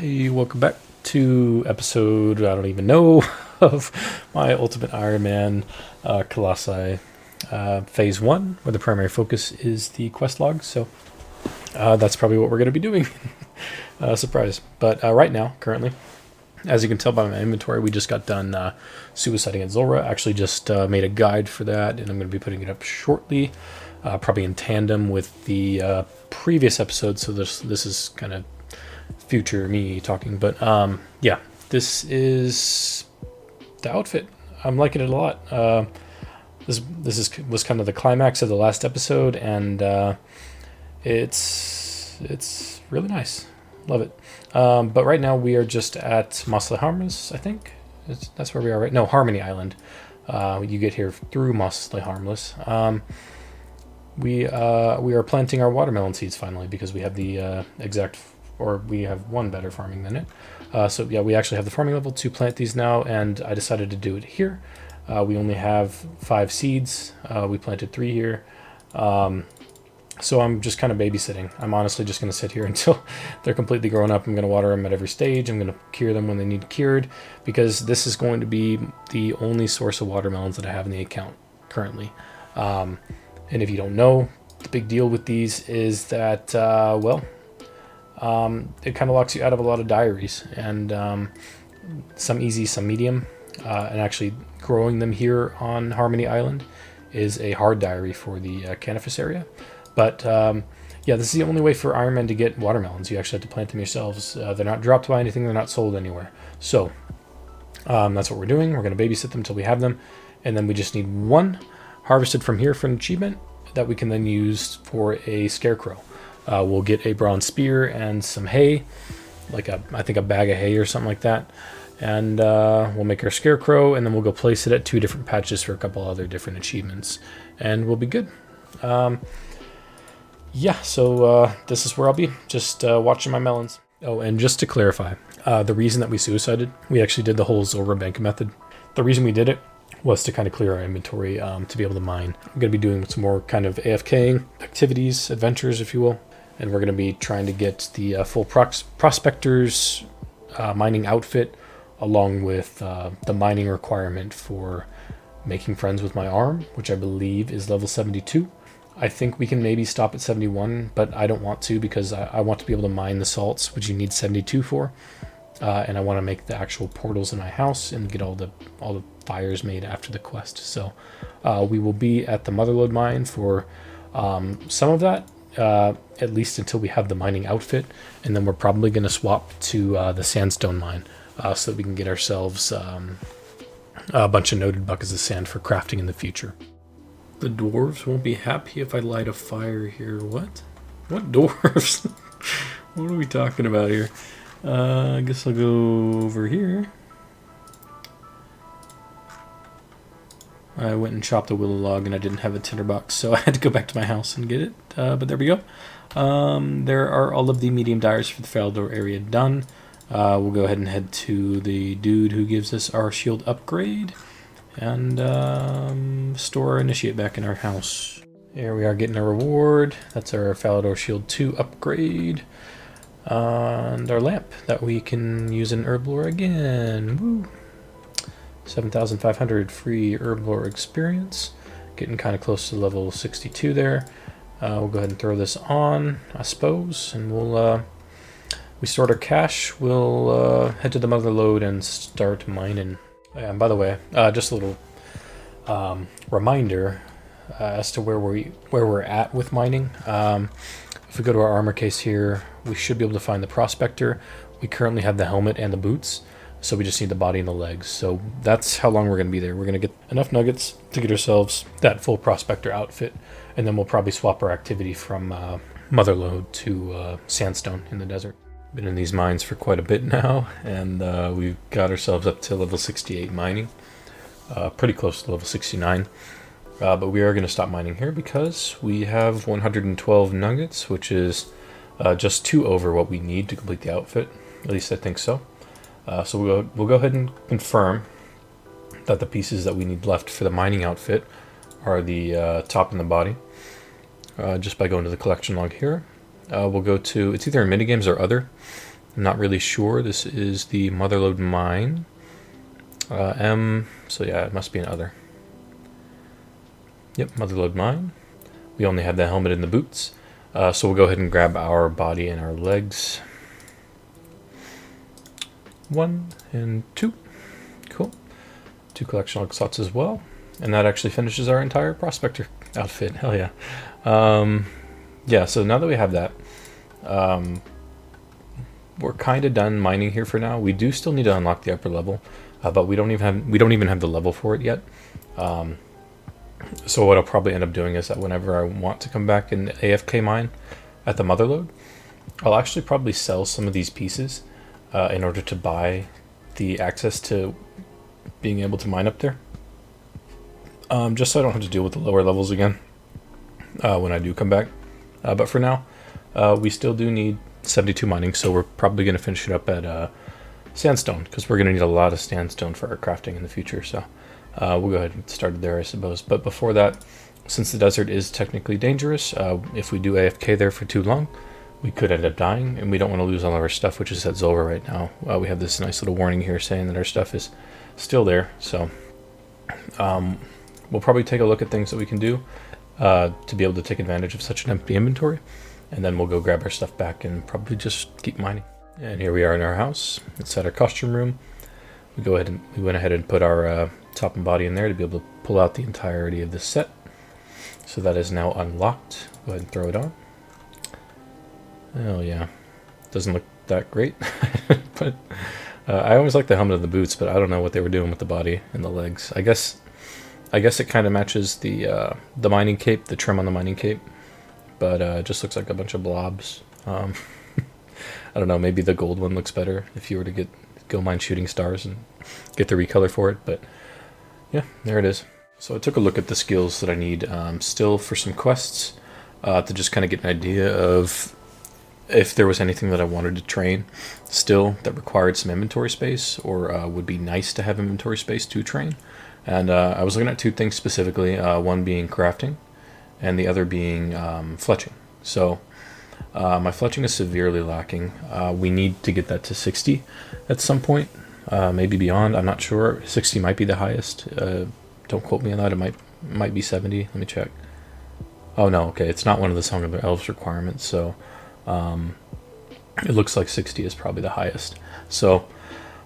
Hey, welcome back to episode, I don't even know, of my Ultimate Ironman Colossi Phase 1, where the primary focus is the quest log, so that's probably what we're going to be doing. Surprise. But right now, currently, as you can tell by my inventory, we just got done suiciding at Zulra. Actually just made a guide for that, and I'm going to be putting it up shortly, probably in tandem with the previous episode, so this is kind of future me talking, but yeah, this is the outfit. I'm liking it a lot. This was kind of the climax of the last episode, and it's really nice. Love it. But right now we are just at Mos Harmless, I think. That's where we are, right? No, Harmony Island. You get here through Mos Harmless. We are planting our watermelon seeds finally, because we have the we have one better farming than it. So yeah, we actually have the farming level to plant these now, and I decided to do it here. We only have 5 seeds. We planted 3 here. So I'm just kind of babysitting. I'm honestly just going to sit here until they're completely grown up. I'm going to water them at every stage. I'm going to cure them when they need cured, because this is going to be the only source of watermelons that I have in the account currently. And if you don't know, the big deal with these is that, it kind of locks you out of a lot of diaries, and some easy, some medium, and actually growing them here on Harmony Island is a hard diary for the Canifus area. But yeah, this is the only way for Ironmen to get watermelons. You actually have to plant them yourselves. They're not dropped by anything. They're not sold anywhere. So that's what we're doing. We're going to babysit them until we have them, and then we just need one harvested from here for an achievement that we can then use for a scarecrow. We'll get a bronze spear and some hay, like I think a bag of hay or something like that. And we'll make our scarecrow, and then we'll go place it at 2 different patches for a couple other different achievements, and we'll be good. Yeah, so this is where I'll be, just watching my melons. Oh, and just to clarify, the reason that we suicided, we actually did the whole Zulra bank method. The reason we did it was to kind of clear our inventory to be able to mine. I'm going to be doing some more kind of AFKing activities, adventures, if you will. And we're going to be trying to get the full prospector's mining outfit, along with the mining requirement for making friends with my arm, which I believe is level 72. I think we can maybe stop at 71, but I don't want to, because I want to be able to mine the salts, which you need 72 for. And I want to make the actual portals in my house and get all the fires made after the quest. So we will be at the Motherlode mine for some of that. At least until we have the mining outfit, and then we're probably going to swap to the sandstone mine so that we can get ourselves a bunch of noted buckets of sand for crafting in the future. The dwarves won't be happy if I light a fire here. What? What dwarves? What are we talking about here? I guess I'll go over here. I went and chopped a willow log, and I didn't have a tinderbox, so I had to go back to my house and get it. But there we go. There are all of the medium diaries for the Falador area done. We'll go ahead and head to the dude who gives us our shield upgrade, and store our initiate back in our house. Here we are getting a reward. That's our Falador Shield 2 upgrade. And our lamp that we can use in Herblore again. Woo! 7,500 free Herblore experience. Getting kind of close to level 62 there. We'll go ahead and throw this on, I suppose, and we stored our cash. We'll head to the Motherlode and start mining. And by the way, just a little reminder as to where we're at with mining. If we go to our armor case here, we should be able to find the prospector. We currently have the helmet and the boots, so we just need the body and the legs. So that's how long we're going to be there. We're going to get enough nuggets to get ourselves that full prospector outfit, and then we'll probably swap our activity from Motherlode to Sandstone in the desert. Been in these mines for quite a bit now, and we've got ourselves up to level 68 mining. Pretty close to level 69. But we are going to stop mining here because we have 112 nuggets, which is just 2 over what we need to complete the outfit. At least I think so. So we'll go ahead and confirm that the pieces that we need left for the mining outfit are the top and the body. Just by going to the collection log here. We'll go to, it's either in minigames or other. I'm not really sure. This is the Motherlode Mine. M, so yeah, it must be an other. Yep, Motherlode Mine. We only have the helmet and the boots. So we'll go ahead and grab our body and our legs. 1 and 2. Cool. 2 collection slots as well. And that actually finishes our entire prospector outfit. Hell yeah. Yeah, so now that we have that, we're kind of done mining here for now. We do still need to unlock the upper level, but we don't even have the level for it yet. So what I'll probably end up doing is that whenever I want to come back and AFK mine at the Motherlode, I'll actually probably sell some of these pieces in order to buy the access to being able to mine up there. Just so I don't have to deal with the lower levels again when I do come back. But for now, we still do need 72 mining, so we're probably going to finish it up at sandstone, because we're going to need a lot of sandstone for our crafting in the future. So we'll go ahead and start it there, I suppose. But before that, since the desert is technically dangerous, if we do AFK there for too long, we could end up dying, and we don't want to lose all of our stuff, which is at Zolra right now. We have this nice little warning here saying that our stuff is still there. So we'll probably take a look at things that we can do to be able to take advantage of such an empty inventory, and then we'll go grab our stuff back and probably just keep mining. And here we are in our house. It's at our costume room. We went ahead and put our top and body in there to be able to pull out the entirety of the set. So that is now unlocked. Go ahead and throw it on. Oh yeah, doesn't look that great. But I always like the helmet and the boots, but I don't know what they were doing with the body and the legs. I guess it kind of matches the mining cape, the trim on the mining cape, but it just looks like a bunch of blobs. I don't know, maybe the gold one looks better if you were to go mine shooting stars and get the recolor for it, but yeah, there it is. So I took a look at the skills that I need still for some quests to just kind of get an idea of if there was anything that I wanted to train still that required some inventory space, or would be nice to have inventory space to train. And I was looking at 2 things specifically, one being crafting and the other being fletching. So my fletching is severely lacking. We need to get that to 60 at some point, maybe beyond. I'm not sure. 60 might be the highest. Don't quote me on that. It might be 70. Let me check. Oh no, okay, it's not one of the Song of the Elves requirements, so it looks like 60 is probably the highest. So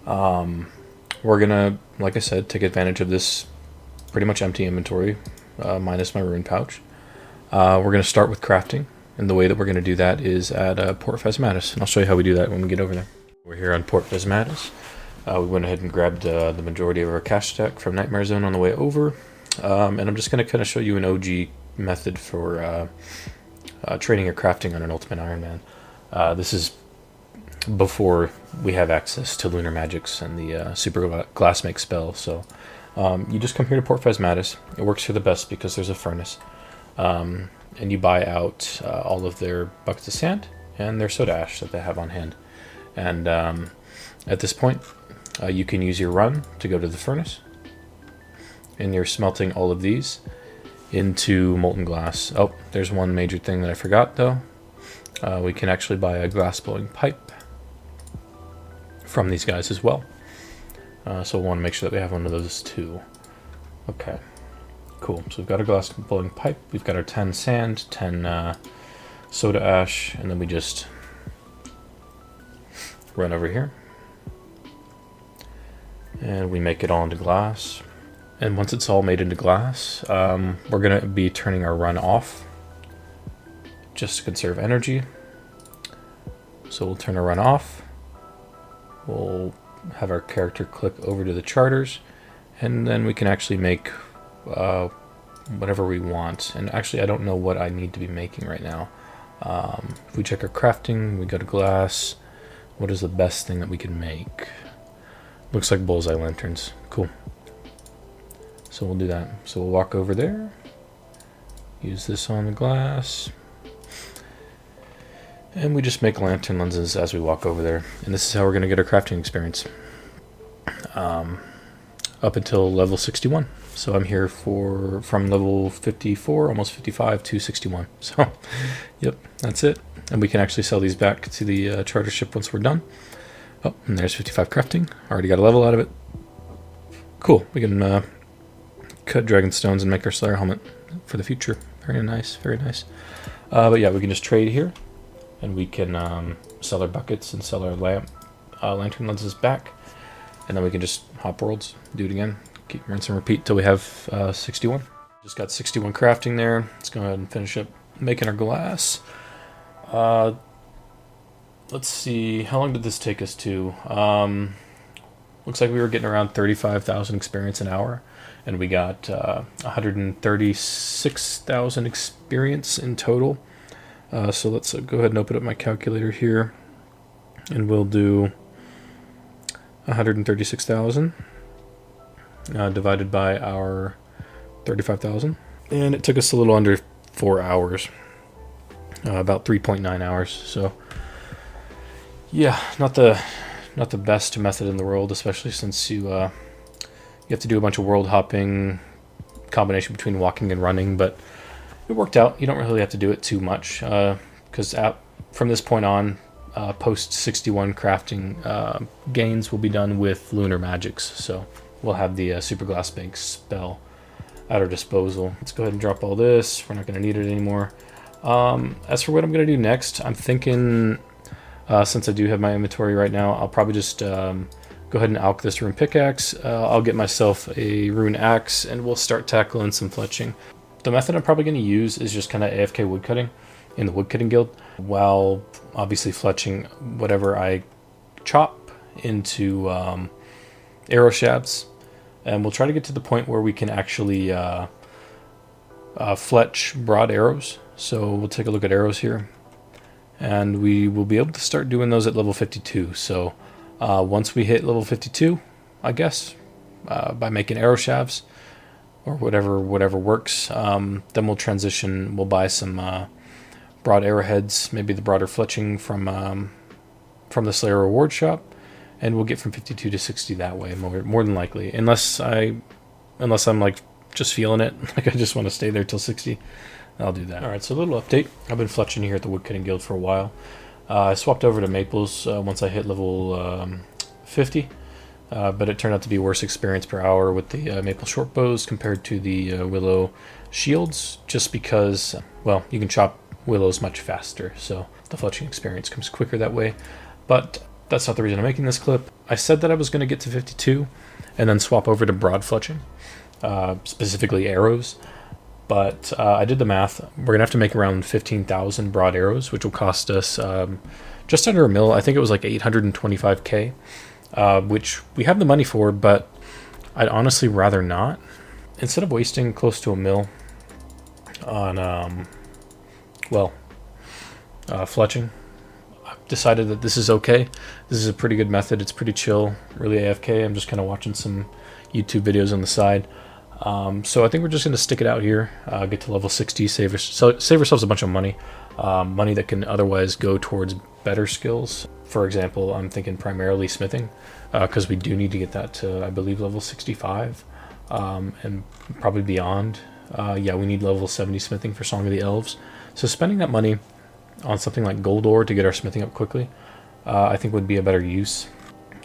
we're gonna, like I said, take advantage of this pretty much empty inventory, minus my rune pouch. We're gonna start with crafting, and the way that we're gonna do that is at Port Phasmatis, and I'll show you how we do that when we get over there. We're here on Port Phasmatis. We went ahead and grabbed the majority of our cash stack from Nightmare Zone on the way over, and I'm just gonna kind of show you an OG method for training or crafting on an Ultimate Ironman. This is before we have access to Lunar Magics and the Super Glass Make spell. So you just come here to Port Phasmatis. It works here the best because there's a furnace. And you buy out all of their buckets of sand and their soda ash that they have on hand. And at this point, you can use your run to go to the furnace. And you're smelting all of these into molten glass. Oh, there's one major thing that I forgot though. We can actually buy a glass blowing pipe from these guys as well. So we'll want to make sure that we have one of those too. Okay, cool. So we've got a glass blowing pipe. We've got our 10 sand, 10 soda ash, and then we just run over here. And we make it all into glass. And once it's all made into glass, we're going to be turning our run off just to conserve energy. So we'll turn our run off. We'll have our character click over to the charters, and then we can actually make whatever we want. And actually, I don't know what I need to be making right now. If we check our crafting, we go to glass. What is the best thing that we can make? Looks like bullseye lanterns. Cool. So we'll do that. So we'll walk over there, use this on the glass, and we just make lantern lenses as we walk over there. And this is how we're going to get our crafting experience up until level 61. So I'm here from level 54, almost 55 to 61. So, yep, that's it. and we can actually sell these back to the charter ship once we're done. Oh, and there's 55 crafting. Already got a level out of it. Cool. We can cut dragon stones and make our Slayer helmet for the future. Very nice, very nice. But yeah, we can just trade here, and we can sell our buckets and sell our lantern lenses back, and then we can just hop worlds, do it again, keep rinse and repeat till we have 61. Just got 61 crafting there. Let's go ahead and finish up making our glass. Let's see, how long did this take us to? Looks like we were getting around 35,000 experience an hour, and we got 136,000 experience in total. So let's go ahead and open up my calculator here, and we'll do 136,000 divided by our 35,000, and it took us a little under 4 hours, about 3.9 hours. So yeah, not the best method in the world, especially since you have to do a bunch of world hopping, combination between walking and running, but it worked out. You don't really have to do it too much, because from this point on, post 61 crafting gains will be done with lunar magics, so we'll have the super glass bank spell at our disposal. Let's go ahead and drop all this. We're not going to need it anymore. As for what I'm going to do next, I'm thinking, since I do have my inventory right now, I'll probably just go ahead and alch this rune pickaxe. I'll get myself a rune axe, and we'll start tackling some fletching. The method I'm probably going to use is just kind of AFK woodcutting in the woodcutting guild, while obviously fletching whatever I chop into arrow shafts. And we'll try to get to the point where we can actually fletch broad arrows. So we'll take a look at arrows here, and we will be able to start doing those at level 52. So once we hit level 52, I guess, by making arrow shafts or whatever works, then we'll transition. We'll buy some broad arrowheads, maybe the broader fletching from the Slayer reward shop, and we'll get from 52 to 60 that way, more than likely, unless I'm like just feeling it, like I just want to stay there till 60. I'll do that. All right, so a little update. I've been fletching here at the Woodcutting Guild for a while. I swapped over to Maples once I hit level 50, but it turned out to be worse experience per hour with the Maple short bows compared to the Willow shields, just because, well, you can chop willows much faster, so the fletching experience comes quicker that way. But that's not the reason I'm making this clip. I said that I was going to get to 52 and then swap over to broad fletching, specifically arrows. But I did the math. We're going to have to make around 15,000 broad arrows, which will cost us just under $1 million. I think it was like 825K, which we have the money for, but I'd honestly rather not. Instead of wasting close to $1 million on, fletching, I've decided that this is okay. This is a pretty good method. It's pretty chill, really AFK. I'm just kind of watching some YouTube videos on the side. So I think we're just going to stick it out here, get to level 60, save ourselves a bunch of money, money that can otherwise go towards better skills. For example, I'm thinking primarily smithing, because we do need to get that to, I believe, level 65, and probably beyond. Yeah, we need level 70 smithing for Song of the Elves. So spending that money on something like gold ore to get our smithing up quickly, I think would be a better use.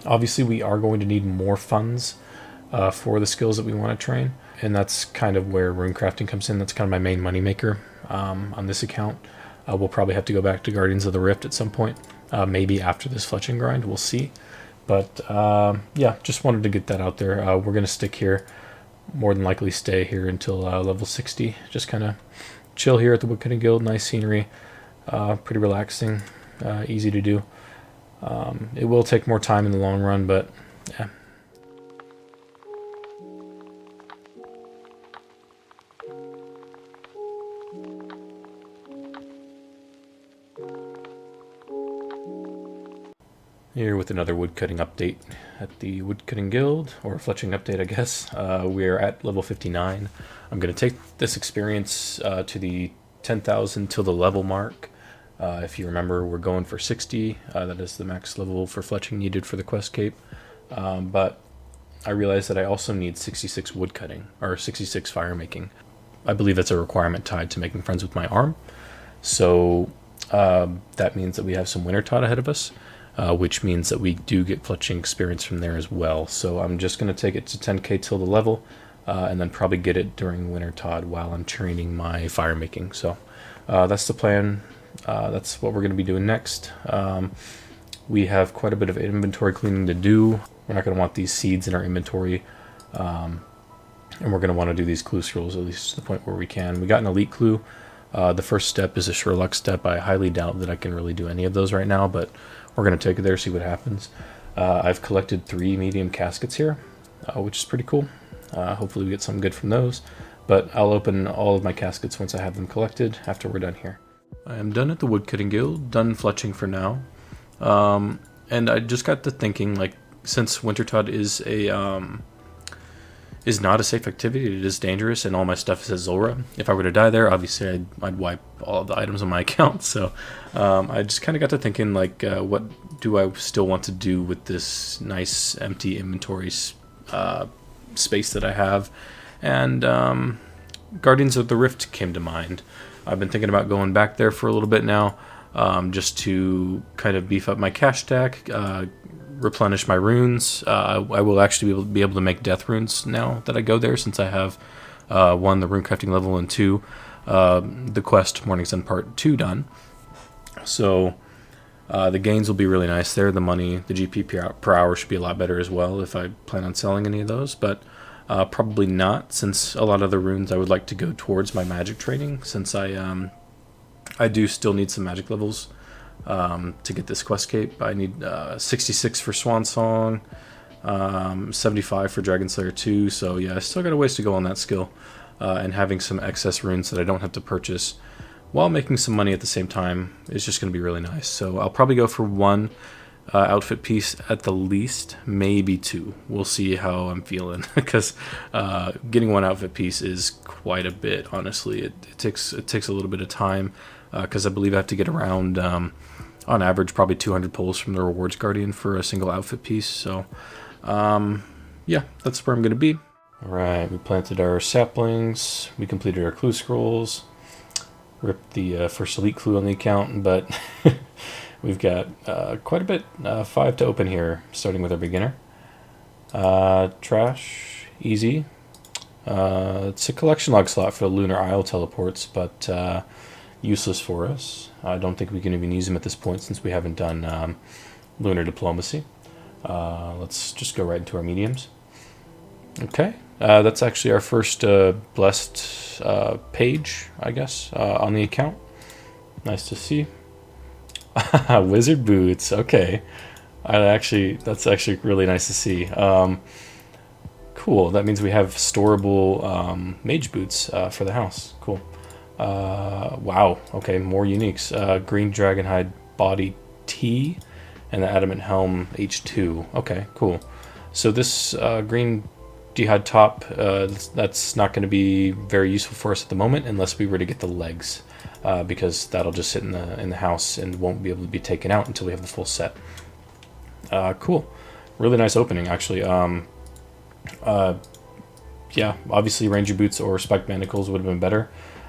Obviously, we are going to need more funds for the skills that we want to train, and that's kind of where rune crafting comes in. That's kind of my main money maker on this account. We'll probably have to go back to Guardians of the Rift at some point, maybe after this fletching grind, we'll see. But yeah, just wanted to get that out there. We're going to stick here, more than likely stay here until level 60, just kind of chill here at the Woodcutting Guild. Nice scenery, pretty relaxing, easy to do. It will take more time in the long run, but yeah. Here with another woodcutting update at the Woodcutting Guild, or fletching update, I guess. We're at level 59. I'm going to take this experience to the 10,000 till the level mark. If you remember, we're going for 60. That is the max level for fletching needed for the quest cape. But I realized that I also need 66 woodcutting, or 66 fire making. I believe that's a requirement tied to making friends with my arm. So That means that we have some winter Todd ahead of us, which means that we do get fletching experience from there as well. So I'm just going to take it to 10k till the level, and then probably get it during winter Todd while I'm training my fire making. So that's the plan. That's what we're going to be doing next. We have quite a bit of inventory cleaning to do. We're not going to want these seeds in our inventory, and we're going to want to do these clue scrolls at least to the point where we can. We got an elite clue. The first step is a sure luck step. I highly doubt that I can really do any of those right now, but we're going to take it there, see what happens. I've collected 3 medium caskets here, which is pretty cool. Hopefully we get something good from those, but I'll open all of my caskets once I have them collected after we're done here. I am done at the Woodcutting Guild, done fletching for now. And I just got to thinking, like, since Winter Todd is not a safe activity, it is dangerous, and all my stuff is at Zulrah. If I were to die there, obviously I'd wipe all of the items on my account. So I just kind of got to thinking, like, what do I still want to do with this nice empty inventory space that I have? And Guardians of the Rift came to mind. I've been thinking about going back there for a little bit now, just to kind of beef up my cash stack, replenish my runes. I will actually be able to make death runes now that I go there, since I have 1, the rune crafting level, and 2, the quest Morning Sun Part 2 done. So the gains will be really nice there. The money, the GP per hour should be a lot better as well if I plan on selling any of those, but probably not, since a lot of the runes I would like to go towards my magic training, since I do still need some magic levels to get this quest cape. I need 66 for Swan Song, 75 for Dragon Slayer 2, so yeah, I still got a ways to go on that skill, and having some excess runes that I don't have to purchase while making some money at the same time is just going to be really nice. So I'll probably go for 1 outfit piece at the least, maybe 2. We'll see how I'm feeling, because getting 1 outfit piece is quite a bit, honestly. It takes a little bit of time, because I believe I have to get around, on average, probably 200 pulls from the Rewards Guardian for a single outfit piece. So yeah, that's where I'm going to be. Alright, we planted our saplings, we completed our clue scrolls, ripped the first elite clue on the account, but we've got quite a bit, 5 to open here, starting with our beginner. Trash, easy. It's a collection log slot for the Lunar Isle teleports, but useless for us. I don't think we can even use them at this point, since we haven't done Lunar Diplomacy. Let's just go right into our mediums. Okay, that's actually our first blessed page, I guess, on the account. Nice to see. Wizard boots. Okay, that's actually really nice to see. Cool. That means we have storable mage boots for the house. Cool. Wow. Okay, more uniques. Green Dragonhide body T, and the Adamant Helm H2. Okay, cool. So this green Jihad top, that's not going to be very useful for us at the moment, unless we were to get the legs, because that'll just sit in the house and won't be able to be taken out until we have the full set. Cool. Really nice opening, actually. Yeah, obviously Ranger boots or spiked manacles would have been better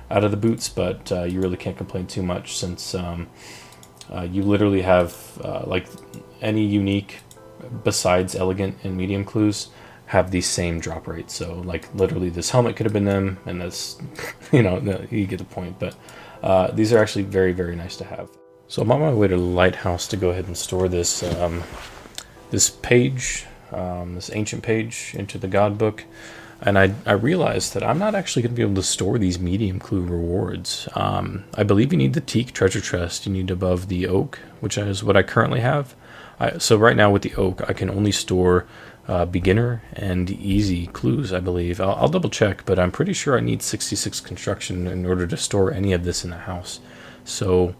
out of the boots, but you really can't complain too much, since you literally have like any unique besides elegant and medium clues have the same drop rate. So like literally this helmet could have been them, and that's you get the point. But these are actually very, very nice to have. So I'm on my way to the lighthouse to go ahead and store this this page, this ancient page, into the God book. And I realized that I'm not actually going to be able to store these medium clue rewards. I believe you need the teak treasure chest. You need above the oak, which is what I currently have. So right now with the oak, I can only store beginner and easy clues, I believe. I'll double check, but I'm pretty sure I need 66 construction in order to store any of this in the house. So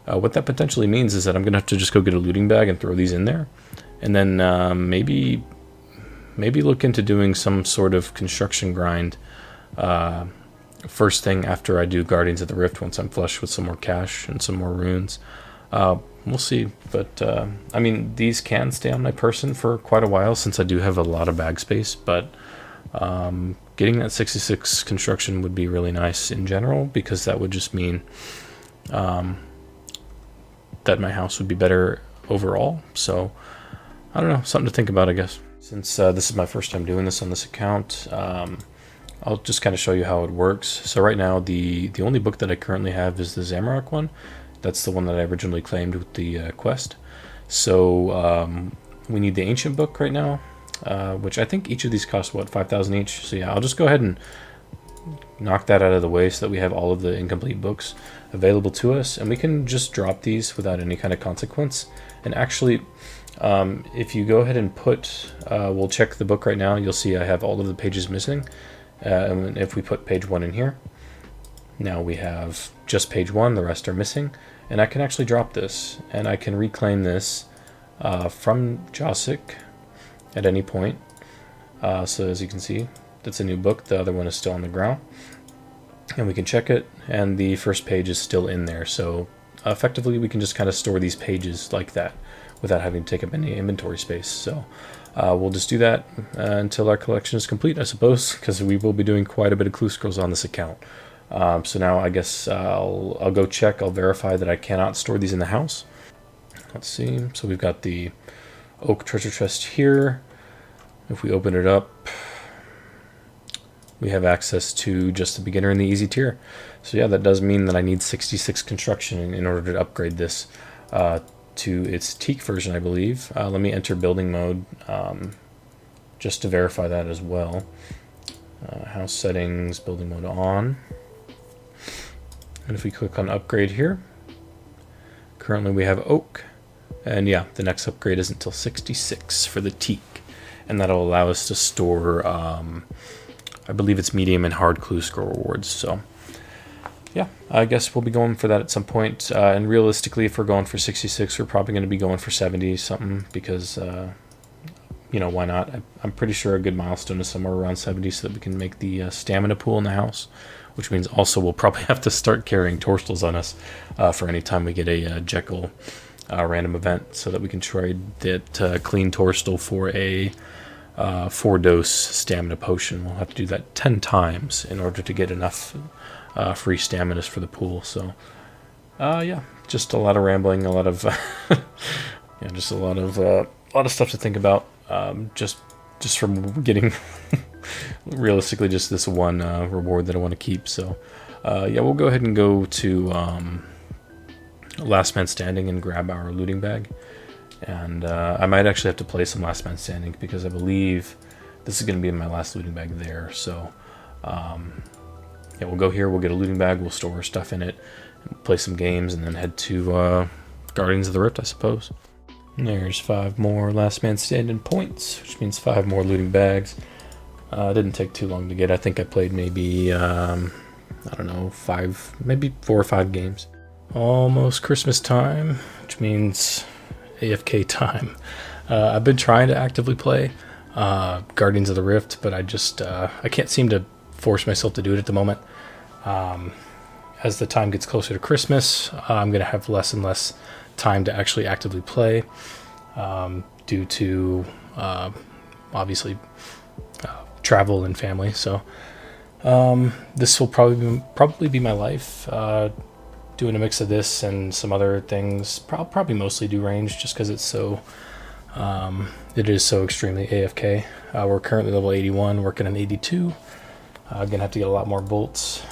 what that potentially means is that I'm going to have to just go get a looting bag and throw these in there. And then maybe look into doing some sort of construction grind first thing after I do Guardians of the Rift, once I'm flush with some more cash and some more runes. We'll see, but I mean, these can stay on my person for quite a while, since I do have a lot of bag space, but getting that 66 construction would be really nice in general, because that would just mean that my house would be better overall. So I don't know, something to think about, I guess. Since this is my first time doing this on this account, I'll just kind of show you how it works. So right now, the only book that I currently have is the Zamorak one. That's the one that I originally claimed with the quest. So we need the Ancient book right now, which I think each of these costs, what, 5,000 each? So yeah, I'll just go ahead and knock that out of the way so that we have all of the incomplete books available to us, and we can just drop these without any kind of consequence. And actually, if you go ahead and put, we'll check the book right now, you'll see I have all of the pages missing. And if we put page 1 in here, now we have just page 1, the rest are missing. And I can actually drop this, and I can reclaim this from Josic at any point. So as you can see, that's a new book. The other one is still on the ground. And we can check it, and the first page is still in there. So effectively, we can just kind of store these pages like that without having to take up any inventory space. So we'll just do that until our collection is complete, I suppose, because we will be doing quite a bit of clue scrolls on this account. So now I guess I'll go check. I'll verify that I cannot store these in the house. Let's see. So we've got the oak treasure chest here. If we open it up, we have access to just the beginner and the easy tier. So yeah, that does mean that I need 66 construction in order to upgrade this to its teak version, I believe. Let me enter building mode just to verify that as well. House settings, building mode on. And if we click on upgrade here, currently we have oak. And yeah, the next upgrade is until 66 for the teak. And that'll allow us to store, I believe it's medium and hard clue scroll rewards. So yeah, I guess we'll be going for that at some point. And realistically, if we're going for 66, we're probably going to be going for 70 something because, you know, why not? I'm pretty sure a good milestone is somewhere around 70 so that we can make the stamina pool in the house, which means also we'll probably have to start carrying torstals on us for any time we get a Jekyll random event so that we can trade that clean torstal for a 4-dose stamina potion. We'll have to do that 10 times in order to get enough free staminas for the pool. So yeah, just a lot of rambling, a lot of yeah, just a lot of stuff to think about. Just from getting realistically just this one reward that I want to keep. So yeah, we'll go ahead and go to Last Man Standing and grab our looting bag. And I might actually have to play some Last Man Standing because I believe this is going to be in my last looting bag there. So yeah, we'll go here, we'll get a looting bag, we'll store our stuff in it, play some games, and then head to Guardians of the Rift, I suppose. And there's 5 more Last Man Standing points, which means 5 more looting bags. Didn't take too long to get. I think I played maybe, I don't know, 5, maybe 4 or 5 games. Almost Christmas time, which means AFK time. I've been trying to actively play Guardians of the Rift, but I just I can't seem to force myself to do it at the moment. As the time gets closer to Christmas, I'm going to have less and less time to actually actively play due to obviously travel and family. So this will probably be my life. Doing a mix of this and some other things, probably mostly do range just because it's so it is so extremely AFK. We're currently level 81, working on 82. Gonna have to get a lot more bolts.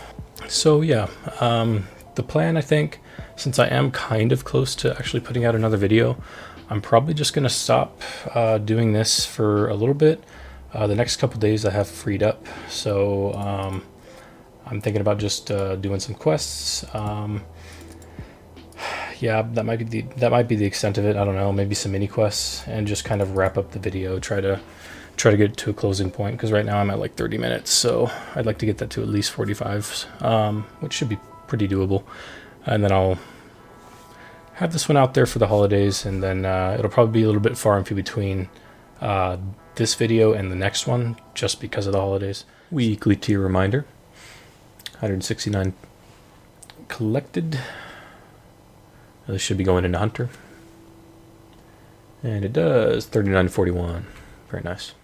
So yeah, the plan, I think, since I am kind of close to actually putting out another video, I'm probably just gonna stop doing this for a little bit. The next couple days I have freed up, so I'm thinking about just doing some quests. Yeah, that might be the extent of it. I don't know, maybe some mini quests, and just kind of wrap up the video. Try to get to a closing point, because right now I'm at like 30 minutes, so I'd like to get that to at least 45, which should be pretty doable. And then I'll have this one out there for the holidays, and then it'll probably be a little bit far in between this video and the next one, just because of the holidays. Weekly tier reminder: 169 collected. This should be going into Hunter. And it does 39.41. Very nice.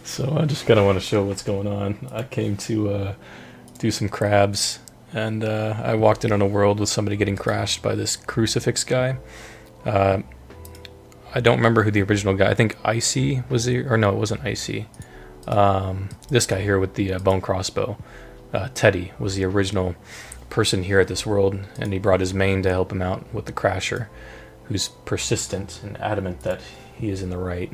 So I just kind of want to show what's going on. I came to do some crabs and I walked in on a world with somebody getting crashed by this crucifix guy. I don't remember who the original guy. I think Icy was the, or no, it wasn't Icy. This guy here with the bone crossbow, Teddy, was the original person here at this world, and he brought his main to help him out with the crasher, who's persistent and adamant that he is in the right.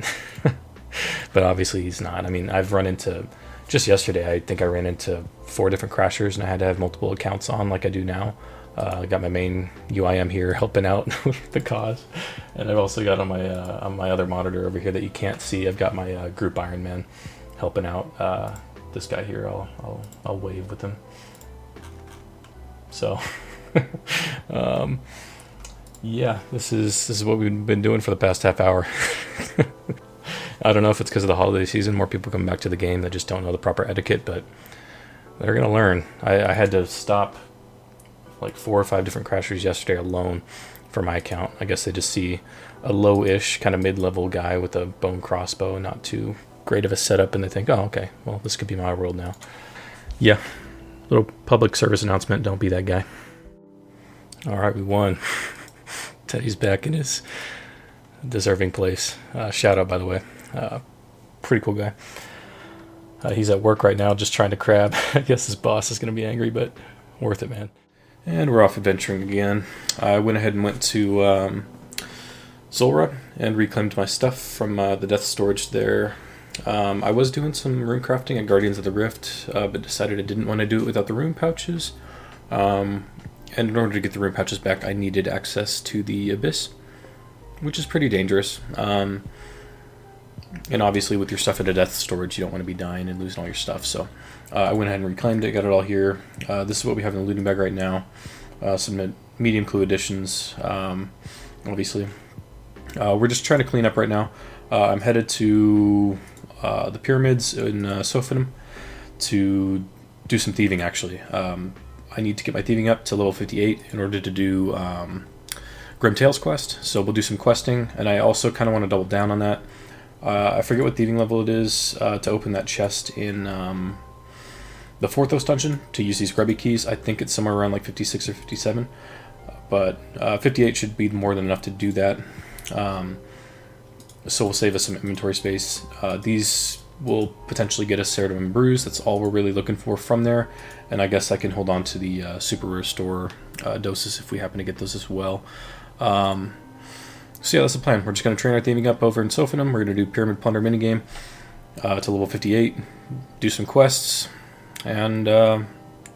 But obviously he's not. I mean, I've run into, just yesterday, I think I ran into 4 different crashers, and I had to have multiple accounts on like I do now. I got my main UIM here helping out with the cause, and I've also got on my other monitor over here that you can't see, I've got my group Ironman helping out. This guy here, I'll wave with him. So, yeah, this is what we've been doing for the past half hour. I don't know if it's because of the holiday season, more people come back to the game that just don't know the proper etiquette, but they're gonna learn. I had to stop like 4 or 5 different crashers yesterday alone for my account. I guess they just see a low-ish kind of mid-level guy with a bone crossbow, not too great of a setup, and they think, oh, okay, well, this could be my world now. Yeah, little public service announcement, don't be that guy. All right, we won. Teddy's back in his deserving place. Shout out, by the way. Pretty cool guy. He's at work right now just trying to crab. I guess his boss is going to be angry, but worth it, man. And we're off adventuring again. I went ahead and went to Zulra and reclaimed my stuff from the death storage there. I was doing some rune crafting at Guardians of the Rift, but decided I didn't want to do it without the rune pouches. And in order to get the rune pouches back, I needed access to the Abyss, which is pretty dangerous. And obviously with your stuff at a death storage, you don't want to be dying and losing all your stuff. So I went ahead and reclaimed it, got it all here. This is what we have in the looting bag right now. Some medium clue additions, obviously. We're just trying to clean up right now. I'm headed to the pyramids in Sophanum to do some thieving, actually. I need to get my thieving up to level 58 in order to do Grimtail's quest. So we'll do some questing, and I also kind of want to double down on that. I forget what thieving level it is to open that chest in the Forthos dungeon to use these grubby keys. I think it's somewhere around like 56 or 57, but 58 should be more than enough to do that. So we'll save us some inventory space. These will potentially get us Ceratum and Bruise. That's all we're really looking for from there. And I guess I can hold on to the Super Restore doses if we happen to get those as well. So yeah, that's the plan. We're just going to train our theming up over in Sophanum. We're going to do Pyramid Plunder minigame to level 58, do some quests, and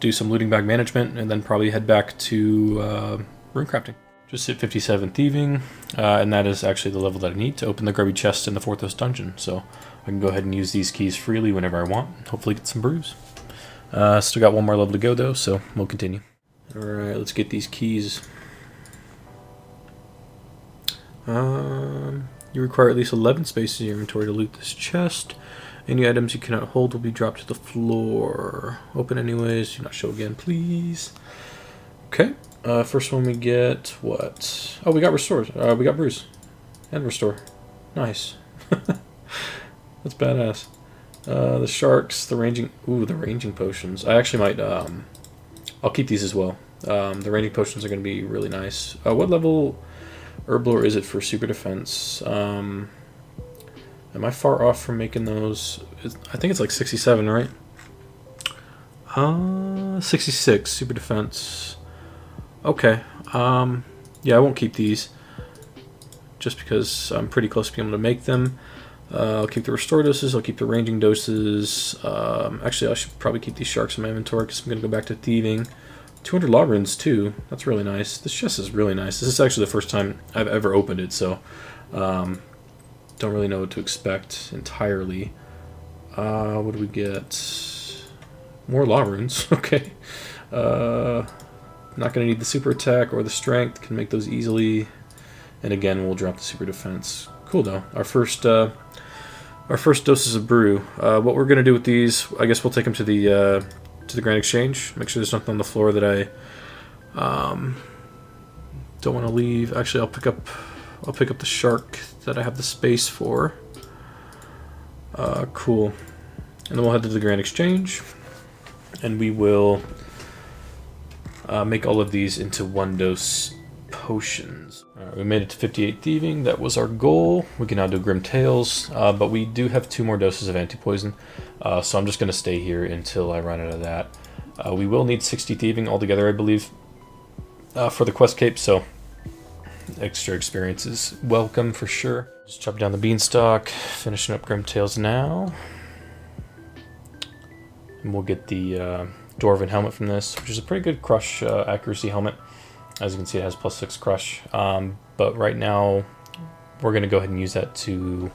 do some looting bag management, and then probably head back to rune crafting. Just hit 57 thieving, and that is actually the level that I need to open the grubby chest in the Forthos dungeon. So I can go ahead and use these keys freely whenever I want. Hopefully get some brews. Still got one more level to go though, so we'll continue. Alright, let's get these keys. You require at least 11 spaces in your inventory to loot this chest. Any items you cannot hold will be dropped to the floor. Open anyways, do not show again, please. Okay, first one we get what? Oh, we got Restore. We got Bruise. And Restore. Nice. That's badass. The sharks, the ranging... Ooh, the ranging potions. I actually might... I'll keep these as well. The ranging potions are going to be really nice. What level... Herblore is it for super defense? Am I far off from making those? I think it's like 67, right? 66 super defense. Okay. Yeah, I won't keep these just because I'm pretty close to being able to make them. I'll keep the restore doses. I'll keep the ranging doses. Actually, I should probably keep these sharks in my inventory because I'm going to go back to thieving. 200 law runes too. That's really nice. This chest is really nice. This is actually the first time I've ever opened it, so don't really know what to expect entirely. What do we get? More law runes. Okay. Not going to need the super attack or the strength. Can make those easily. And again, we'll drop the super defense. Cool though. Our first doses of brew. What we're going to do with these, I guess we'll take them to the Grand Exchange. Make sure there's nothing on the floor that I don't want to leave. Actually, I'll pick up the shark that I have the space for. Cool. And then we'll head to the Grand Exchange, and we will make all of these into 1-dose potions. Alright, we made it to 58 thieving. That was our goal. We can now do Grim Tales, but we do have 2 more doses of anti-poison, so I'm just going to stay here until I run out of that. We will need 60 thieving altogether, I believe, for the quest cape, so extra experience is welcome for sure. Just chop down the beanstalk, finishing up Grim Tales now. And we'll get the Dwarven helmet from this, which is a pretty good crush accuracy helmet. As you can see, it has +6 crush, but right now we're going to go ahead and use that to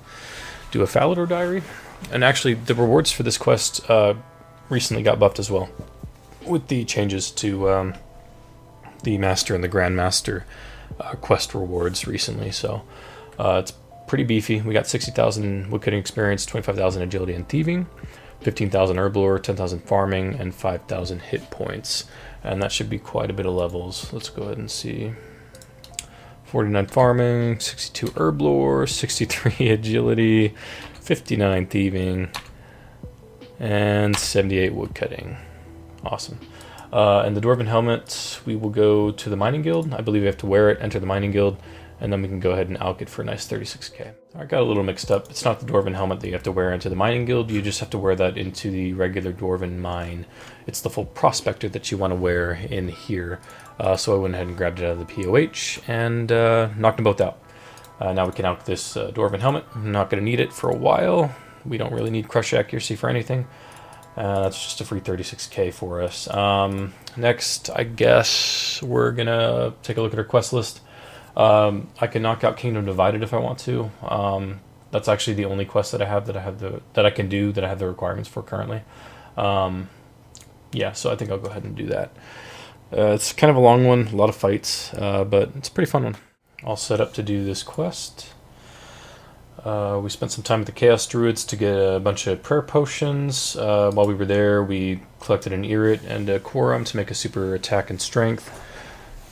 do a Falador diary. And actually, the rewards for this quest recently got buffed as well, with the changes to the Master and the Grandmaster quest rewards recently. So it's pretty beefy. We got 60,000 woodcutting experience, 25,000 agility and thieving, 15,000 herb lore, 10,000 farming, and 5,000 hit points. And that should be quite a bit of levels. Let's go ahead and see. 49 farming, 62 herb lore, 63 agility, 59 thieving, and 78 woodcutting. Awesome. And the Dwarven helmet, we will go to the Mining Guild. I believe we have to wear it, enter the Mining Guild, and then we can go ahead and alch it for a nice 36k. I got a little mixed up. It's not the Dwarven helmet that you have to wear into the Mining Guild. You just have to wear that into the regular Dwarven mine. It's the full Prospector that you want to wear in here. So I went ahead and grabbed it out of the POH and knocked them both out. Now we can alch this Dwarven helmet. I'm not going to need it for a while. We don't really need crush accuracy for anything. That's just a free 36k for us. Next, I guess we're going to take a look at our quest list. I can knock out Kingdom Divided if I want to. That's actually the only quest that I have that I can do that I have the requirements for currently. Yeah, so I think I'll go ahead and do that. It's kind of a long one, a lot of fights, but it's a pretty fun one. All set up to do this quest. We spent some time with the Chaos Druids to get a bunch of prayer potions. While we were there, we collected an Irit and a Quorum to make a super attack and strength.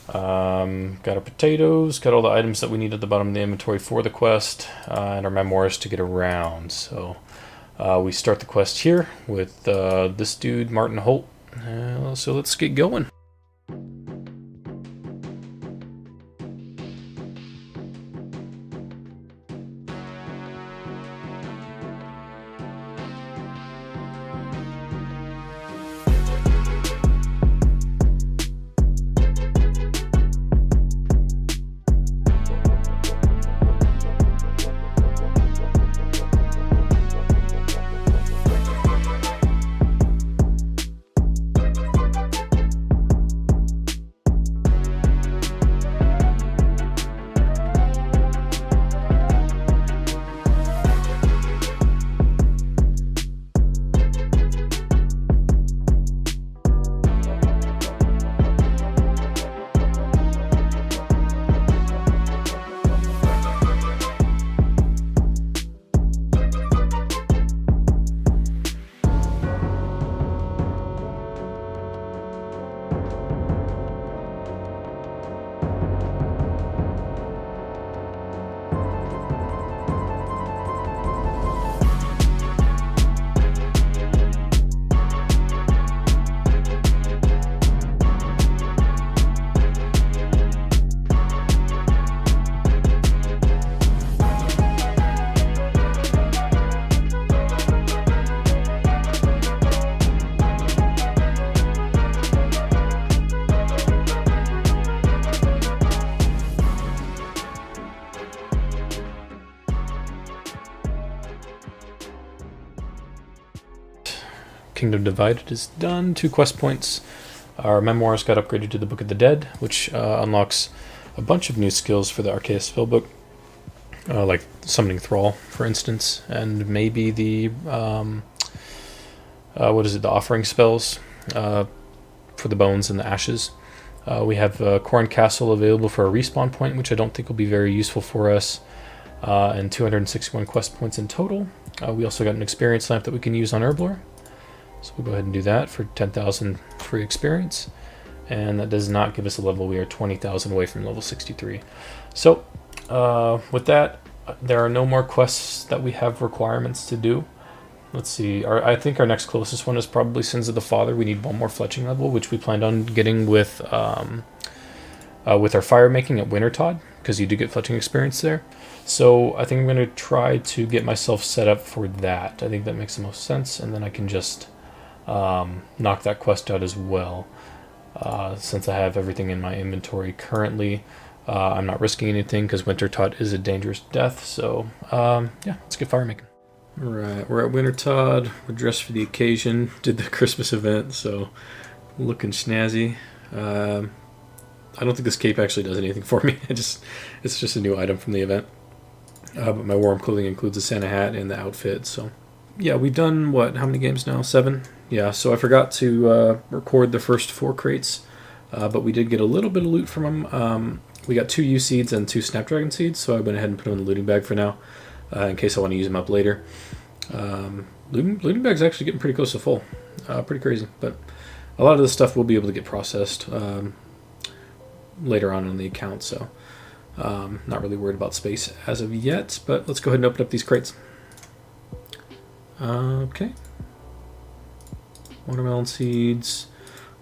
Got our potatoes, got all the items that we need at the bottom of the inventory for the quest, and our memoirs to get around. So we start the quest here with this dude, Martin Holt. So let's get going. Kingdom Divided is done. 2 quest points. Our memoirs got upgraded to the Book of the Dead, which unlocks a bunch of new skills for the Arceus spellbook, like Summoning Thrall, for instance, and maybe the the offering spells for the bones and the ashes. We have Corn Castle available for a respawn point, which I don't think will be very useful for us, and 261 quest points in total. We also got an experience lamp that we can use on Herblore. So we'll go ahead and do that for 10,000 free experience. And that does not give us a level. We are 20,000 away from level 63. So with that, there are no more quests that we have requirements to do. let's see. I think our next closest one is probably Sins of the Father. We need one more fletching level, which we planned on getting with our fire making at Wintertod, because you do get fletching experience there. So I think I'm going to try to get myself set up for that. I think that makes the most sense, and then I can just knock that quest out as well. Since I have everything in my inventory currently, I'm not risking anything because Wintertod is a dangerous death. So yeah, let's get fire making. All right, we're at Wintertod. We're dressed for the occasion. Did the Christmas event, so looking snazzy. I don't think this cape actually does anything for me. It's just a new item from the event. But my warm clothing includes a Santa hat and the outfit. So yeah, we've done what? How many games now? 7. Yeah. So I forgot to record the first 4 crates, but we did get a little bit of loot from them. We got 2 U seeds and 2 Snapdragon seeds, so I went ahead and put them in the looting bag for now, in case I want to use them up later. Looting bag's actually getting pretty close to full. Pretty crazy, but a lot of this stuff will be able to get processed later on in the account, so not really worried about space as of yet, but let's go ahead and open up these crates. Okay. Watermelon seeds.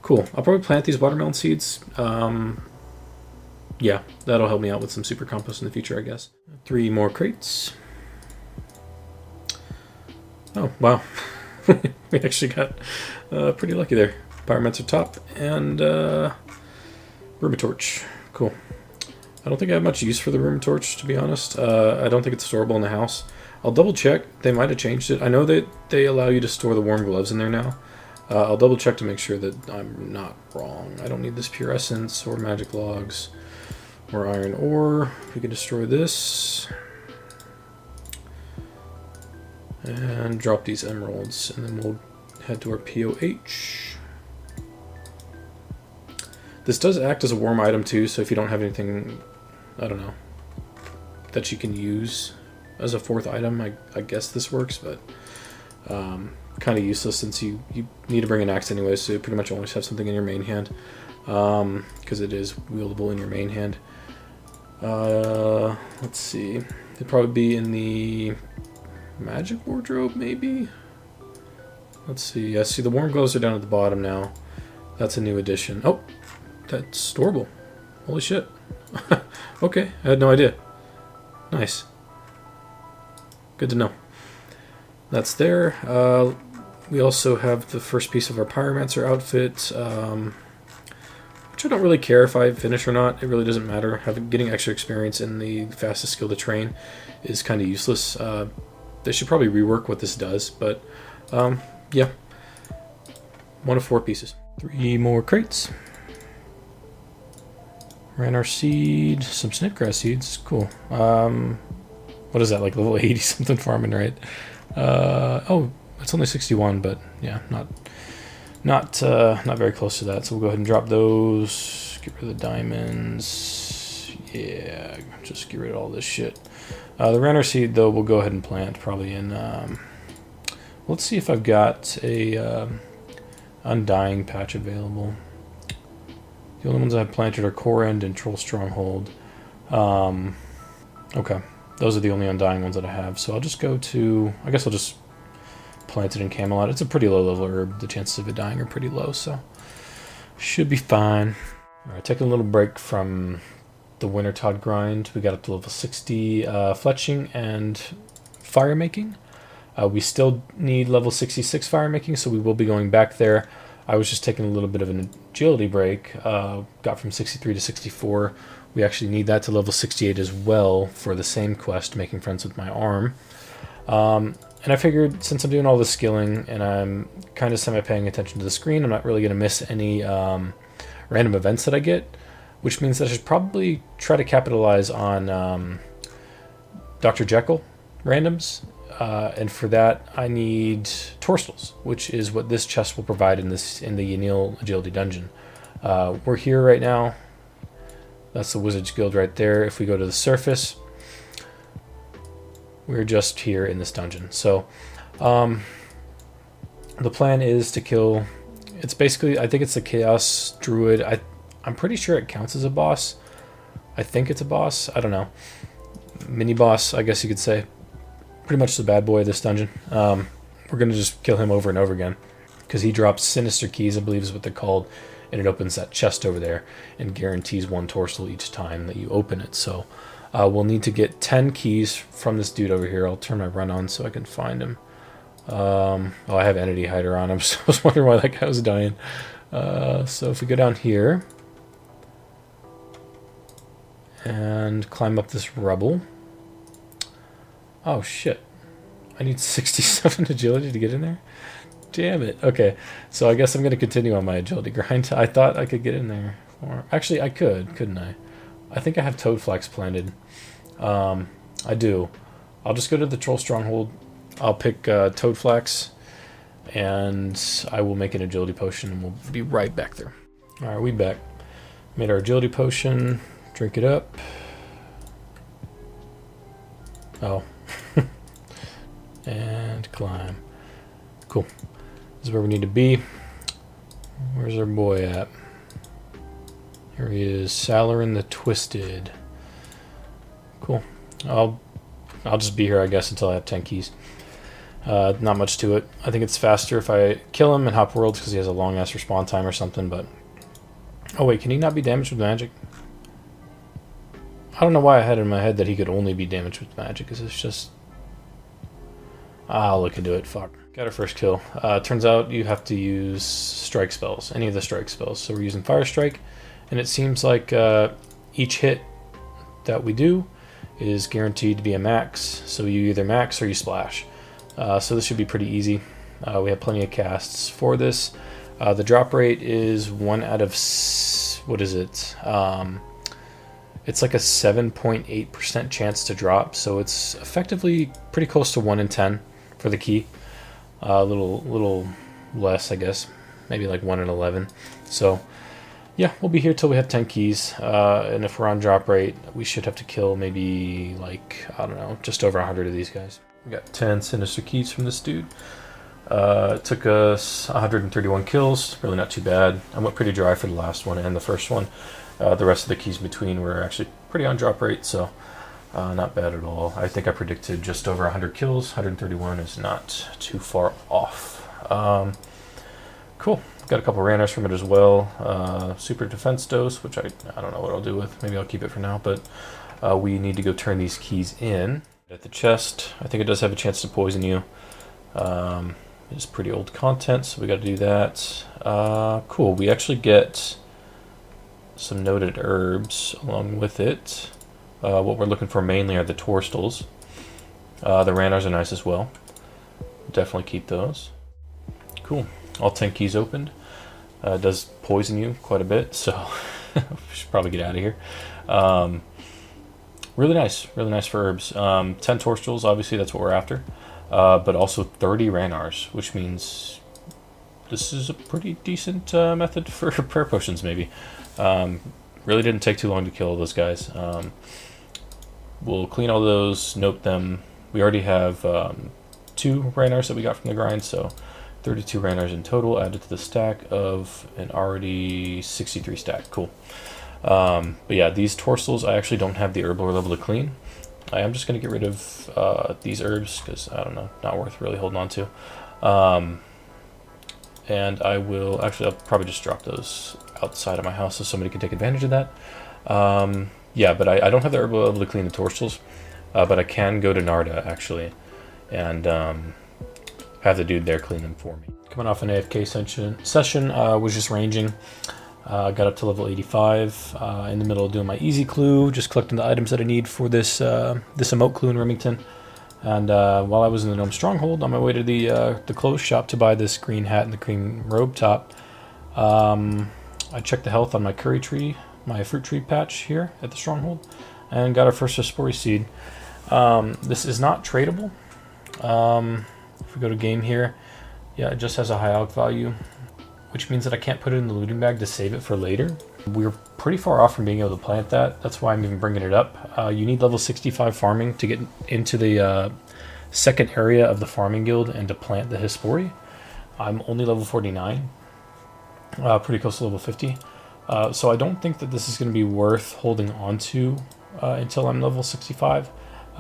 Cool. I'll probably plant these watermelon seeds. Yeah, that'll help me out with some super compost in the future, I guess. 3 more crates. Oh, wow. We actually got pretty lucky there. Pyromancer top and Rumatorch. Cool. I don't think I have much use for the Rumatorch, to be honest. I don't think it's storeable in the house. I'll double check. They might have changed it. I know that they allow you to store the warm gloves in there now. I'll double check to make sure that I'm not wrong. I don't need this pure essence or magic logs or iron ore. We can destroy this and drop these emeralds, and then we'll head to our POH. This does act as a warm item too, so if you don't have anything, I don't know, that you can use as a 4th item, I guess this works, but kind of useless since you need to bring an axe anyway, so you pretty much always have something in your main hand, because it is wieldable in your main hand. Let's see, it'd probably be in the magic wardrobe, maybe? Let's see. Yeah, see, the warm gloves are down at the bottom now. That's a new addition. Oh, that's storeable. Holy shit. Okay, I had no idea. Nice. Good to know. That's there. We also have the first piece of our Pyromancer outfit, which I don't really care if I finish or not. It really doesn't matter. Getting extra experience in the fastest skill to train is kind of useless. They should probably rework what this does, but yeah. 1 of 4 pieces. 3 more crates. Ran our seed, some snipgrass seeds. Cool. What is that, like level 80 something farming, right? Oh, it's only 61, but yeah, not very close to that. So we'll go ahead and drop those. Get rid of the diamonds. Yeah, just get rid of all this shit. The runner seed, though, we'll go ahead and plant probably in. Let's see if I've got a Undying patch available. The only ones I've planted are Core End and Troll Stronghold. Okay, those are the only Undying ones that I have. So I'll just go to. I guess I'll just plant it in Camelot. It's a pretty low level herb. The chances of it dying are pretty low, so should be fine. All right, taking a little break from the Wintertod grind. We got up to level 60 fletching and fire making. We still need level 66 fire making, so we will be going back there. I was just taking a little bit of an agility break. Got from 63 to 64. We actually need that to level 68 as well for the same quest, making friends with my arm. And I figured since I'm doing all the skilling and I'm kind of semi-paying attention to the screen, I'm not really going to miss any random events that I get, which means that I should probably try to capitalize on Dr. Jekyll randoms. And for that, I need Torstals, which is what this chest will provide in the Yanil Agility Dungeon. We're here right now. That's the Wizard's Guild right there. If we go to the surface, we're just here in this dungeon. So the plan is to kill. It's basically, I think it's the Chaos Druid. I'm pretty sure it counts as a boss. I think it's a boss. I don't know. Mini boss, I guess you could say. Pretty much the bad boy of this dungeon. We're we're going to just kill him over and over again, because he drops sinister keys, I believe is what they're called, and it opens that chest over there and guarantees 1 torsal each time that you open it. So we'll need to get 10 keys from this dude over here. I'll turn my run on so I can find him. Oh, I have Entity Hider on him, so I was wondering why that guy was dying. So if we go down here and climb up this rubble. Oh shit, I need 67 agility to get in there? Damn it. Okay, so I guess I'm going to continue on my agility grind. I thought I could get in there. Or actually, I could, couldn't I? I think I have Toad Flax planted. I do. I'll just go to the Troll Stronghold. I'll pick Toad Flax, and I will make an agility potion, and we'll be right back there. All right, we back. Made our agility potion. Drink it up. Oh. And climb. Cool. This is where we need to be. Where's our boy at? Here he is, Salarin the Twisted. Cool. I'll just be here, I guess, until I have 10 keys. Not much to it. I think it's faster if I kill him and hop worlds because he has a long-ass respawn time or something, but... Oh wait, can he not be damaged with magic? I don't know why I had in my head that he could only be damaged with magic, because it's just... I'll look into it, fuck. Got our first kill. Turns out you have to use strike spells, any of the strike spells. So we're using Fire Strike, and it seems like each hit that we do is guaranteed to be a max. So you either max or you splash. So this should be pretty easy. We have plenty of casts for this. The drop rate is 1 out of... what is it? It's like a 7.8% chance to drop, so it's effectively pretty close to 1 in 10 for the key. A little less, I guess. Maybe like 1 in 11. So, yeah, we'll be here till we have 10 keys. And if we're on drop rate, we should have to kill maybe like, I don't know, just over 100 of these guys. We got 10 sinister keys from this dude. It took us 131 kills. Really not too bad. I went pretty dry for the last one and the first one. The rest of the keys between were actually pretty on drop rate, so not bad at all. I think I predicted just over 100 kills. 131 is not too far off. Cool. Got a couple ranners from it as well. Super defense dose, which I don't know what I'll do with. Maybe I'll keep it for now, but we need to go turn these keys in. At the chest, I think it does have a chance to poison you. It's pretty old content, so we got to do that. Cool. We actually get some noted herbs along with it. What we're looking for mainly are the torstals. The ranners are nice as well. Definitely keep those. Cool. All 10 keys opened. It does poison you quite a bit, so we should probably get out of here. Really nice for herbs. 10 torstals, obviously that's what we're after. But also 30 rannars, which means this is a pretty decent method for prayer potions, maybe. Really didn't take too long to kill all those guys. We'll clean all those, note them. We already have 2 rannars that we got from the grind, so 32 rannars in total added to the stack of an already 63 stack. Cool. But yeah, these torstals, I actually don't have the herb lore level to clean. I am just going to get rid of these herbs because, I don't know, not worth really holding on to. And I will, actually, I'll probably just drop those outside of my house so somebody can take advantage of that. Yeah, but I don't have the herb lore level to clean the torstals, but I can go to Narda, actually, and have the dude there clean them for me. Coming off an AFK session, was just ranging. Got up to level 85, in the middle of doing my easy clue, just collecting the items that I need for this this emote clue in Remington. And while I was in the Gnome Stronghold, on my way to the clothes shop to buy this green hat and the green robe top, I checked the health on my curry tree, my fruit tree patch here at the Stronghold, and got our first Spore seed. This is not tradable. If we go to game here, yeah, it just has a high alch value, which means that I can't put it in the looting bag to save it for later. We're pretty far off from being able to plant that. That's why I'm even bringing it up. You need level 65 farming to get into the second area of the farming guild and to plant the Hispori. I'm only level 49, pretty close to level 50. So I don't think that this is going to be worth holding on to until I'm level 65,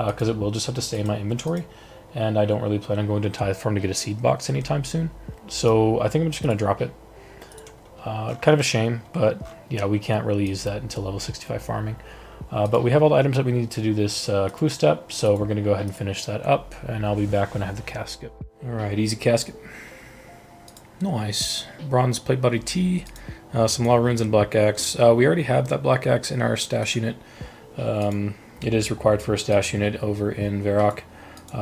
because it will just have to stay in my inventory. and I don't really plan on going to Tithe Farm to get a seed box anytime soon. So I think I'm just going to drop it. Kind of a shame, but yeah, we can't really use that until level 65 farming. But we have all the items that we need to do this clue step, so we're going to go ahead and finish that up, and I'll be back when I have the casket. Alright, easy casket. Nice. Bronze plate body T, some law runes and black axe. We already have that black axe in our stash unit. It is required for a stash unit over in Varrock,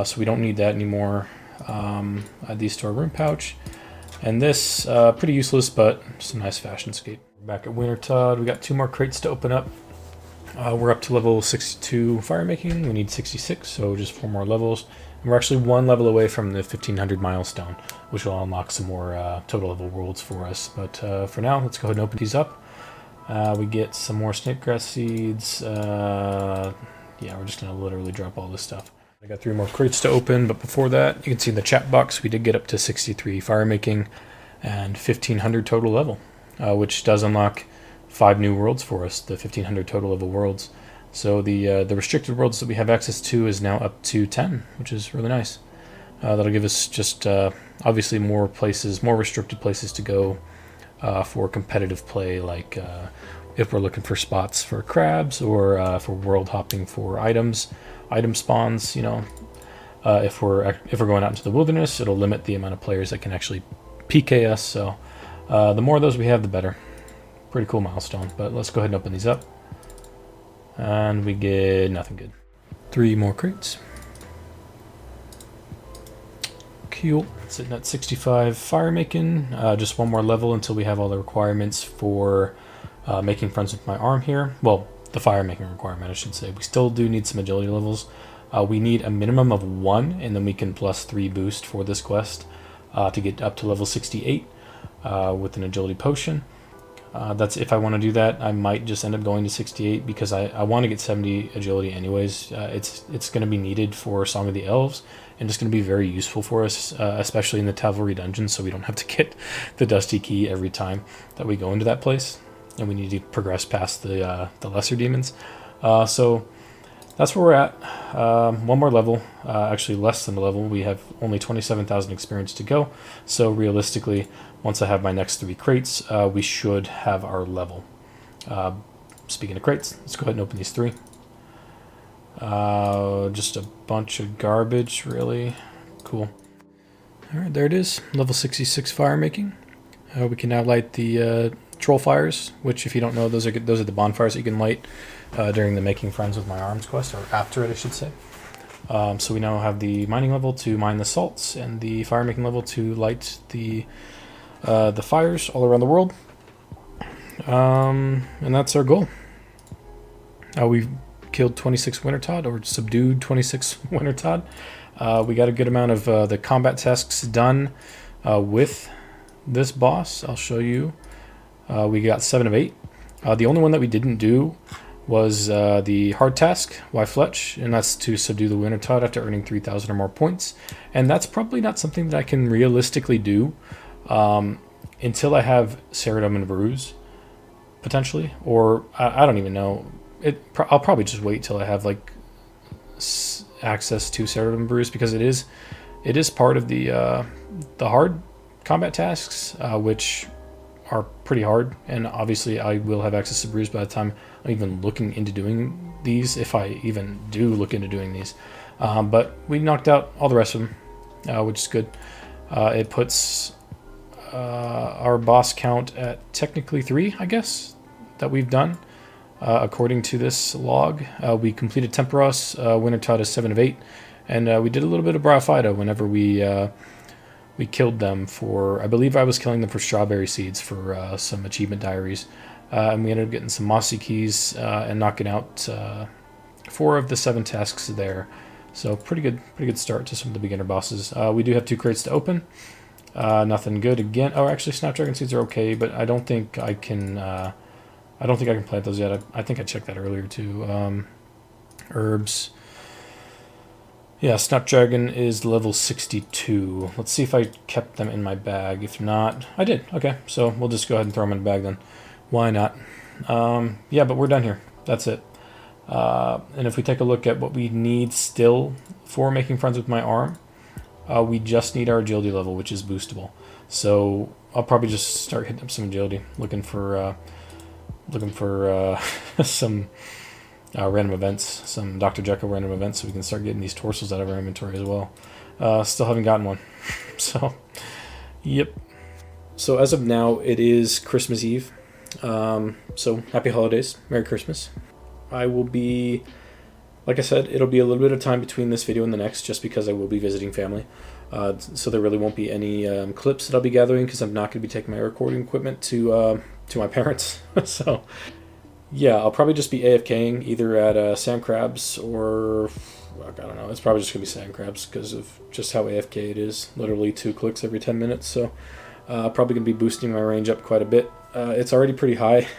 so we don't need that anymore. Add these to our room pouch. And this, pretty useless, but just a nice fashion skate. Back at Wintertod, we got 2 more crates to open up. We're up to level 62 fire making. We need 66, so just 4 more levels. And we're actually 1 level away from the 1500 milestone, which will unlock some more total level worlds for us. But for now, let's go ahead and open these up. We get some more snakegrass seeds. Yeah, we're just going to literally drop all this stuff. I got 3 more crates to open, but before that, you can see in the chat box, we did get up to 63 fire making and 1500 total level, which does unlock 5 new worlds for us, the 1500 total level worlds. So the restricted worlds that we have access to is now up to 10, which is really nice. That'll give us just obviously more places, more restricted places to go for competitive play, like if we're looking for spots for crabs or for world hopping for item spawns, you know. If we're going out into the wilderness, it'll limit the amount of players that can actually PK us. So the more of those we have, the better. Pretty cool milestone. But let's go ahead and open these up, and we get nothing good. 3 more crates. Cool. Sitting at 65 fire making. Just 1 more level until we have all the requirements for making friends with my arm here. Well, the fire making requirement, I should say. We still do need some agility levels. We need a minimum of 1, and then we can plus 3 boost for this quest to get up to level 68 with an agility potion. That's if I want to do that. I might just end up going to 68 because I want to get 70 agility anyways. It's going to be needed for Song of the Elves, and it's going to be very useful for us, especially in the Tavelry dungeon, so we don't have to get the Dusty Key every time that we go into that place, and we need to progress past the lesser demons. So that's where we're at. 1 more level, actually less than a level. We have only 27,000 experience to go, so realistically, once I have my next 3 crates, we should have our level. Speaking of crates, let's go ahead and open these 3. Just a bunch of garbage, really. Cool. Alright, there it is. Level 66 fire making. We can now light the troll fires, which, if you don't know, those are the bonfires that you can light during the Making Friends with My Arms quest, or after it, I should say. So we now have the mining level to mine the salts, and the fire making level to light the fires all around the world. And that's our goal. We've killed 26 Wintertod, or subdued 26 Wintertod. We got a good amount of the combat tasks done with this boss. I'll show you. We got 7 of 8. The only one that we didn't do was the hard task, Y Fletch, and that's to subdue the Wintertod after earning 3,000 or more points. And that's probably not something that I can realistically do until I have Ceridom and Bruise, potentially. Or I don't even know. I'll probably just wait till I have like access to Ceridom and Bruise, because it is part of the hard combat tasks, which are pretty hard, and obviously I will have access to Bruise by the time I'm even looking into doing these, if I even do look into doing these. But we knocked out all the rest of them, which is good. It puts our boss count at technically 3, I guess, that we've done. According to this log, we completed Temperos, Wintertod is 7 of 8, and we did a little bit of Bravida whenever we killed them for, I believe I was killing them for strawberry seeds for some achievement diaries. And we ended up getting some mossy keys and knocking out 4 of the 7 tasks there. So pretty good start to some of the beginner bosses. We do have 2 crates to open. Nothing good again. Oh, actually, Snapdragon seeds are okay, but I don't think I can. I don't think I can plant those yet. I think I checked that earlier too. Herbs. Yeah, Snapdragon is level 62. Let's see if I kept them in my bag. If not, I did. Okay, so we'll just go ahead and throw them in the bag then. Why not? Yeah, but we're done here. That's it. And if we take a look at what we need still for making friends with my arm. We just need our agility level, which is boostable. So I'll probably just start hitting up some agility, looking for some random events, some Dr. Jekyll random events, so we can start getting these torsos out of our inventory as well. Still haven't gotten one. So, yep. So as of now, it is Christmas Eve. So happy holidays. Merry Christmas. I will be, like I said, it'll be a little bit of time between this video and the next, just because I will be visiting family. So there really won't be any clips that I'll be gathering, because I'm not going to be taking my recording equipment to my parents. So yeah, I'll probably just be AFKing either at Sam Crabs or, I don't know, it's probably just going to be Sam Crabs because of just how AFK it is. Literally 2 clicks every 10 minutes. So probably going to be boosting my range up quite a bit. It's already pretty high,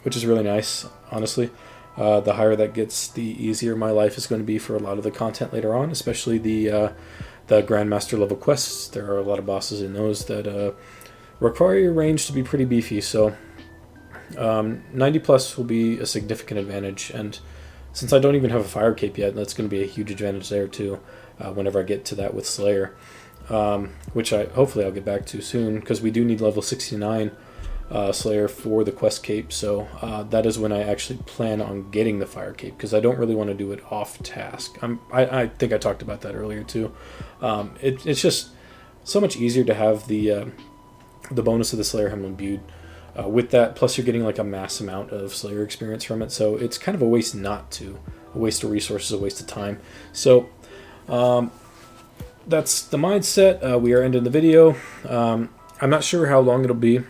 which is really nice, honestly. The higher that gets, the easier my life is going to be for a lot of the content later on, especially the Grandmaster level quests. There are a lot of bosses in those that require your range to be pretty beefy, so 90 plus will be a significant advantage, and since I don't even have a fire cape yet, that's going to be a huge advantage there too, whenever I get to that with Slayer, which hopefully I'll get back to soon, because we do need level 69 Slayer for the quest cape, so that is when I actually plan on getting the fire cape, because I don't really want to do it off task. I think I talked about that earlier too. It's just so much easier to have the bonus of the Slayer helmet imbued with that, plus you're getting like a mass amount of Slayer experience from it, so it's kind of a waste not to. A waste of resources, a waste of time. So that's the mindset. We are ending the video. I'm not sure how long it'll be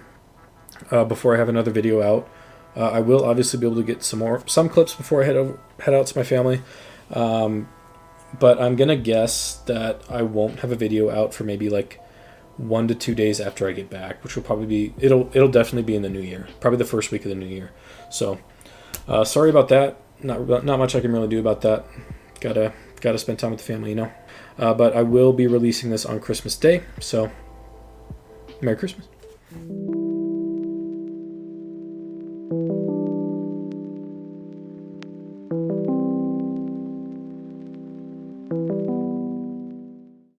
before I have another video out. I will obviously be able to get some clips before I head out to my family, but I'm gonna guess that I won't have a video out for maybe like 1 to 2 days after I get back, which will probably be, it'll definitely be in the new year, probably the first week of the new year. So sorry about that. Not much I can really do about that. Gotta spend time with the family, you know. But I will be releasing this on Christmas Day, so Merry Christmas.